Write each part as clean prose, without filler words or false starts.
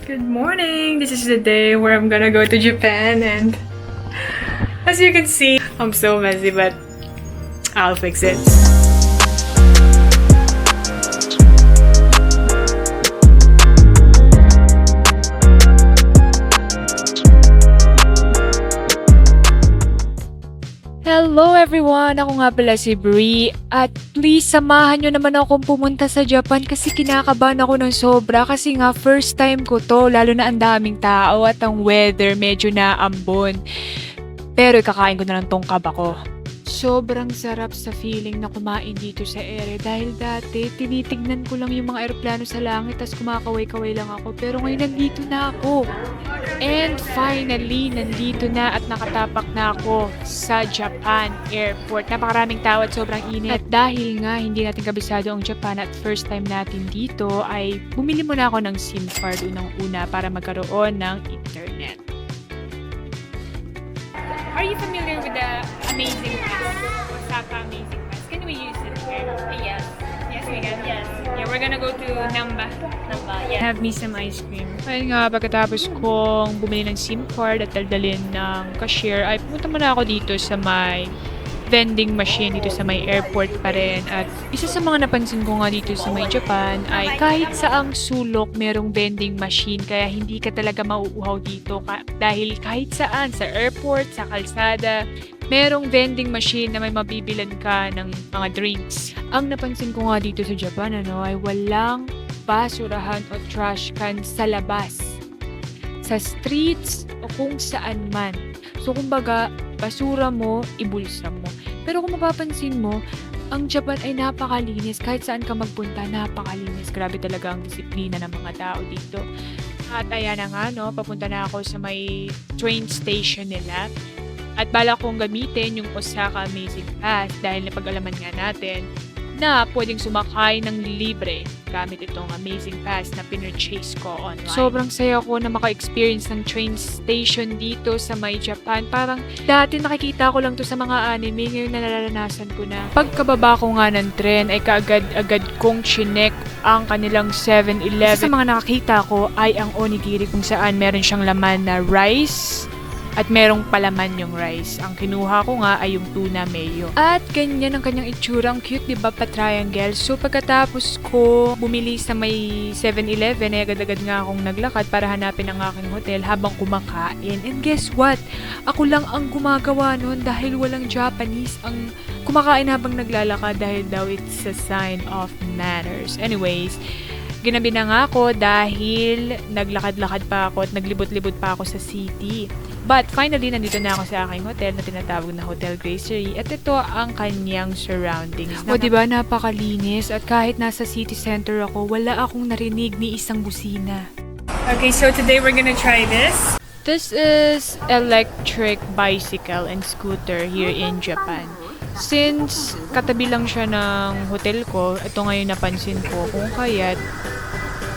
Good morning! This is the day where I'm gonna go to Japan, and as you can see, I'm so messy, but I'll fix it. Hello everyone! Ako nga pala si Brie at please samahan nyo naman akong pumunta sa Japan kasi kinakabahan ako ng sobra kasi nga first time ko to, lalo na ang daming tao at ang weather medyo naambon. Pero kakain ko na ng tongkab ako. Sobrang sarap sa feeling na kumain dito sa ere dahil dati tinitignan ko lang yung mga eroplano sa langit tas kumakaway-kaway lang ako pero ngayon nandito na ako. And finally, nandito na at nakatapak na ako sa Japan Airport. Napakaraming tao at sobrang init. At dahil nga hindi natin kabisado ang Japan at first time natin dito, ay bumili muna ako ng SIM card unang-una para magkaroon ng internet. Are you familiar with the Amazing Pass? Osaka Amazing Pass? Can we use it here? Yes. Yes, we can. Yes. Yeah, we're gonna go to Namba. Yeah. Have me some ice cream. Ayun nga, pagkatapos kong bumili ng SIM card at daldalin ng cashier, ay pumunta muna ako dito sa may vending machine dito sa may airport pa rin. At isa sa mga napansin ko nga dito sa may Japan ay kahit saang sulok merong vending machine kaya hindi ka talaga mauuhaw dito dahil kahit saan, sa airport, sa kalsada, merong vending machine na may mabibilan ka ng mga drinks. Ang napansin ko nga dito sa Japan ay walang basurahan o trash can sa labas, sa streets o kung saan man. So kumbaga, basura mo, ibulsa mo. Pero kung mapapansin mo, ang Japan ay napakalinis. Kahit saan ka magpunta, napakalinis. Grabe talaga ang disiplina ng mga tao dito. At ayan na nga, papunta na ako sa may train station nila. At bala kong gamitin yung Osaka Amazing Pass dahil napag-alaman nga natin na pwedeng sumakay ng libre gamit itong Amazing Pass na pinurchase ko online. Sobrang saya ko na maka-experience ng train station dito sa may Japan. Parang dati nakikita ko lang to sa mga anime, ngayon nalalasanan ko na. Pagkababa ko nga ng tren ay kaagad-agad kong chinek ang kanilang 7-Eleven. Isa sa mga nakakita ko ay ang onigiri kung saan meron siyang laman na rice at merong palaman yung rice. Ang kinuha ko nga ay yung tuna mayo. At ganyan ang kanyang itsura. Ang cute, diba? Pa-triangle. So, pagkatapos ko bumili sa may 7-Eleven, ay agad-agad nga akong naglakad para hanapin ang aking hotel habang kumakain. And guess what? Ako lang ang gumagawa nun dahil walang Japanese ang kumakain habang naglalakad dahil daw it's a sign of manners. Anyways, ginabi na nga ako dahil naglakad-lakad pa ako at naglibot-libot pa ako sa city. But finally, nandito na ako sa aking hotel na tinatawag na Hotel Gracery at ito ang kanyang surroundings. O diba, napakalinis at kahit nasa city center ako, wala akong narinig ni isang busina. Okay, so today we're gonna try this. This is electric bicycle and scooter here in Japan. Since katabi lang siya ng hotel ko, ito ngayon napansin ko kung kaya't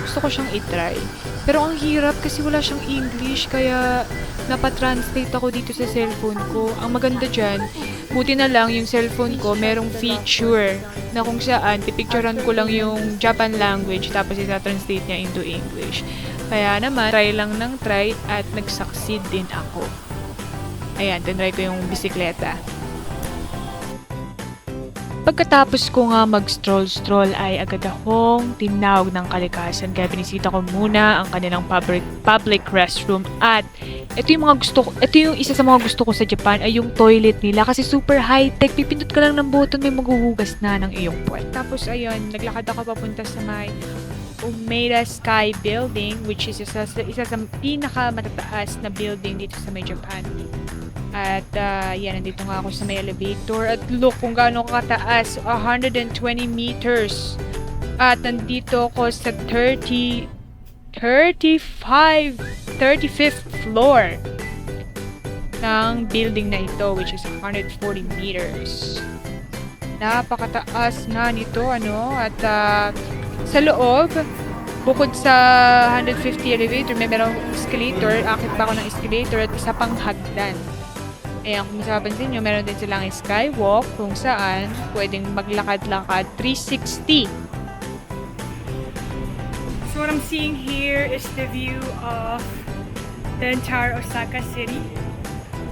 gusto ko siyang itry. Pero ang hirap kasi wala siyang English kaya napatranslate ako dito sa cellphone ko. Ang maganda dyan, buti na lang yung cellphone ko merong feature na kung saan pipicturean ko lang yung Japan language tapos isa-translate niya into English. Kaya naman, try lang ng try at nag-succeed din ako. Ayan, tinry ko yung bisikleta. Pagkatapos ko nga mag-stroll-stroll ay agad akong tinawag ng kalikasan kaya binisita ko muna ang kanilang public restroom at ito yung isa sa mga gusto ko sa Japan ay yung toilet nila kasi super high-tech. Pipindot ka lang ng button, may maghuhugas na ng iyong puwet. Tapos ayun, naglakad ako papunta sa may Umeda Sky Building which is isa sa pinakamatataas na building dito sa may Japan. At yan, nandito nga ako sa may elevator. At look kung gaano kataas, 120 meters. At nandito ako sa 35th floor ng building na ito, which is 140 meters. Napakataas nga nito, At sa loob, bukod sa 150 elevator, merong escalator. Akit pa ako ng escalator at isa pang hagdan. Ayan, kung mapapansin nyo, meron din silang skywalk kung saan pwedeng maglakad-lakad 360. So what I'm seeing here is the view of the entire Osaka city.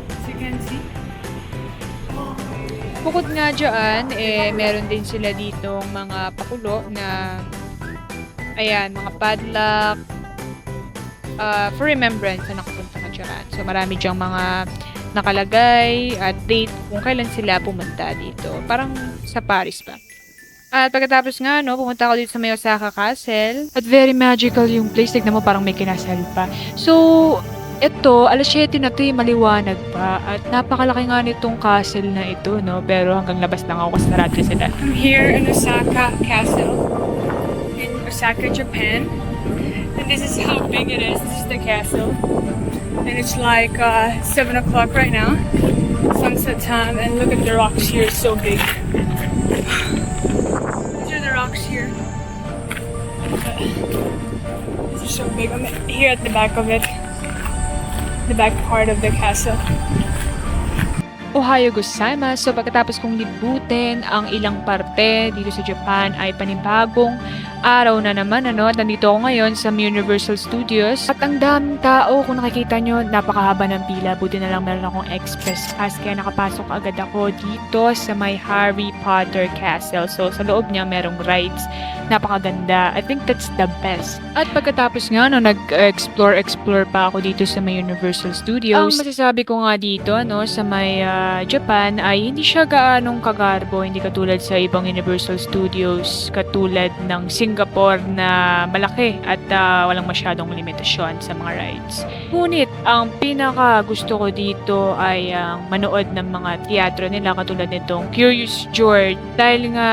As you can see. Bukod nga dyan, meron din sila ditong mga pakulo na, ayan, mga padlock, for remembrance na nakapunta ka dyan. So, marami dyang mga nakalagay at date kung kailan sila pumunta dito. Parang sa Paris pa. At pagkatapos nga, no, pumunta ako dito sa may Osaka Castle. At very magical yung place. Tignan mo, parang may kinasal pa. So, ito, alas 7 na ito, maliwanag pa. At napakalaki nga nitong castle na ito, no? Pero hanggang labas lang ako kasi sarado sila. I'm here in Osaka Castle in Osaka, Japan. And this is how big it is. This is the castle. And it's like 7 o'clock right now. Sunset time. And look at the rocks here. It's so big. These are the rocks here. These are so big. I'm here at the back of it. The back part of the castle. Ohayo gozaimasu! So pagkatapos kong libutin ang ilang parte dito sa Japan ay panibagong araw na naman, ano? Nandito ako ngayon sa Universal Studios. At ang daming tao, kung nakikita nyo, napakahaba ng pila. Buti na lang meron akong express pass, kaya nakapasok agad ako dito sa may Harry Potter Castle. So sa loob niya merong rides. Napakaganda. I think that's the best. At pagkatapos nga, no, nag-explore pa ako dito sa may Universal Studios. Ang masasabi ko nga dito, no, sa may Japan ay hindi siya gaanong kagarbo, hindi katulad sa ibang Universal Studios, katulad ng Singapore na malaki at walang masyadong limitasyon sa mga rides. Ngunit, ang pinaka gusto ko dito ay manood ng mga teatro nila katulad nitong Curious George dahil nga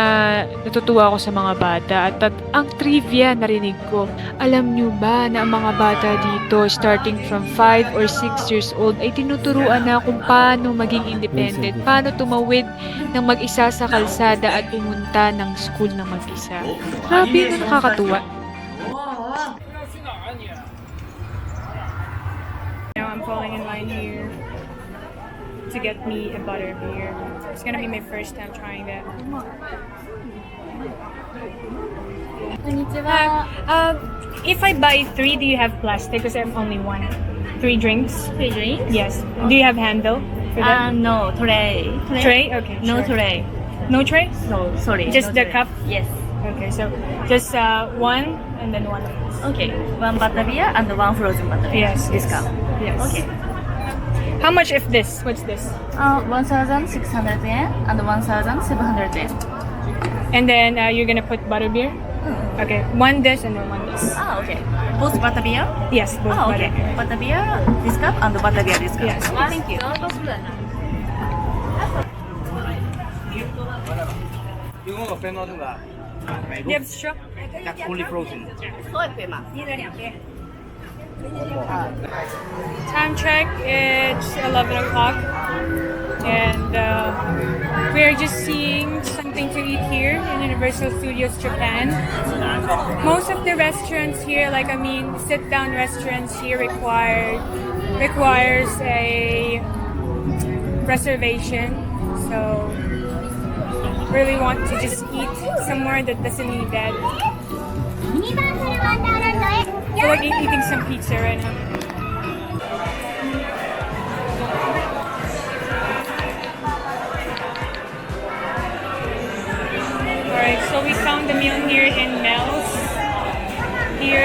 natutuwa ako sa mga bata at ang trivia narinig ko. Alam nyo ba na ang mga bata dito starting from 5 or 6 years old ay tinuturuan na kung paano maging independent, paano tumawid ng mag-isa sa kalsada at pumunta ng school ng mag-isa. Grabe na nakakatuwa. Now I'm falling in line here to get me a butter beer. It's gonna be my first time trying that. If I buy 3, do you have plastic? Because I'm only 1. 3 drinks? 3 drinks? Yes. Do you have handle for that? No, tray. Tray? Okay. No sure. tray. No tray? No, sorry. Just no the tray. cup? Yes. Okay, so just 1 and then 1 of this. Okay. 1 butter beer and 1 frozen butter beer. Yes. This cup. Yes. Okay. How much if this? What's this? 1,600 yen and 1,700 yen. And then you're gonna put butter beer? Okay, 1 this and then 1 this. Okay. Both butter beer? Yes, both Okay. butter. Butter beer this cup and butter beer this cup. Yes. Thank you. You have straw? That's only frozen. Time check, it's 11 o'clock. And we're just seeing something to eat here in Universal Studios Japan. Most of the restaurants here, sit-down restaurants here requires a reservation. So really want to just eat somewhere that doesn't need that. I feel like eating some pizza right now. Alright, so we found the meal here in Mel's. Here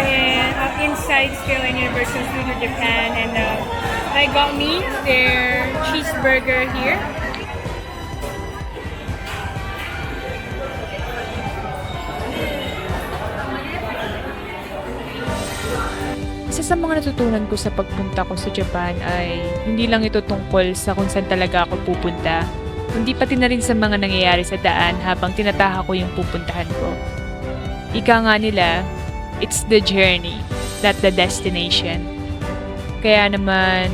inside still in Universal Studios Japan. And I got me their cheeseburger here. Isa sa mga natutunan ko sa pagpunta ko sa Japan ay hindi lang ito tungkol sa kung saan talaga ako pupunta, kundi pati na rin sa mga nangyayari sa daan habang tinataha ko yung pupuntahan ko. Ika nga nila, it's the journey, not the destination. Kaya naman,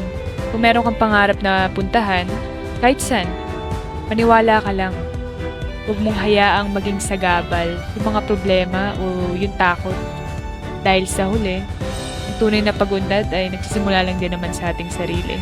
kung meron kang pangarap na puntahan, kahit saan, maniwala ka lang. Huwag mong hayaang maging sagabal yung mga problema o yung takot. Dahil sa huli, ang tunay na pag-unlad ay nagsisimula lang din naman sa ating sarili.